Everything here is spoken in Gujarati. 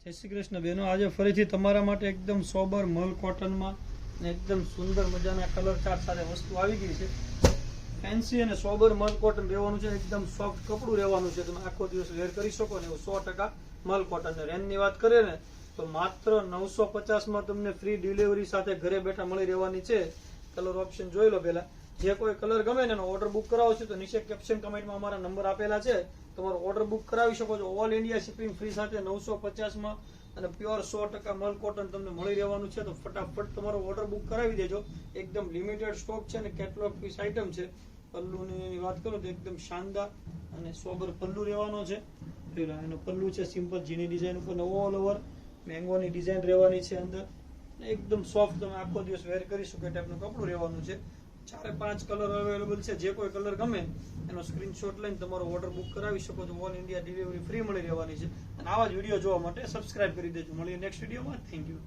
જય શ્રી કૃષ્ણ બહેનો, આજે ફરીથી તમારા માટે એકદમ સોબર મલ કોટનમાં અને એકદમ સુંદર મજાના કલર ચાર્ટ સાથે વસ્તુ આવી ગઈ છે. ફેન્સી અને સોબર મલ કોટન રહેવાનું છે, એકદમ સોફ્ટ કપડું રહેવાનું છે. તમે આખો દિવસ વેર કરી શકો ને એવું 100% મલ કોટન. રેન્જની વાત કરીએ ને તો માત્ર 950માં તમને ફ્રી ડિલિવરી સાથે ઘરે બેઠા મળી રહેવાની છે. કલર ઓપ્શન જોઈ લો પહેલા. જે કોઈ કલર ગમે ને એનો ઓર્ડર બુક કરાવો છો તો નીચે કેપ્શન કમેન્ટમાં અમારા નંબર આપેલા છે, તમારો ઓર્ડર બુક કરાવી શકો છો. ઓલ ઇન્ડિયા શિપિંગ ફ્રી સાથે 950માં અને પ્યોર 100% મલ કોટન તમને મળી રહેવાનું છે. તો ફટાફટ તમારો ઓર્ડર બુક કરાવી દેજો. એકદમ લિમિટેડ સ્ટોક છે અને કેટલોગ પીસ આઇટમ છે. પલ્લુની વાત કરું તો એકદમ શાનદાર અને સોબર પલ્લુ રહેવાનો છે. એનો પલ્લુ છે સિમ્પલ ઝીણી ડિઝાઇન ઉપર, ઓલ ઓવર મેંગોની ડિઝાઇન રહેવાની છે અંદર. એકદમ સોફ્ટ, તમે આખો દિવસ વેર કરી શકો એ ટાઈપનું કપડું રહેવાનું છે. 4-5 કલર અવેલેબલ છે. જે કોઈ કલર ગમે એનો સ્ક્રીનશોટ લઈને તમારો ઓર્ડર બુક કરાવી શકો છો. ઓલ ઇન્ડિયા ડિલિવરી ફ્રી મળી રહેવાની છે. અને આવા જ વિડીયો જોવા માટે સબસ્ક્રાઇબ કરી દેજો. મળીએ નેક્સ્ટ વિડીયોમાં. Thank you.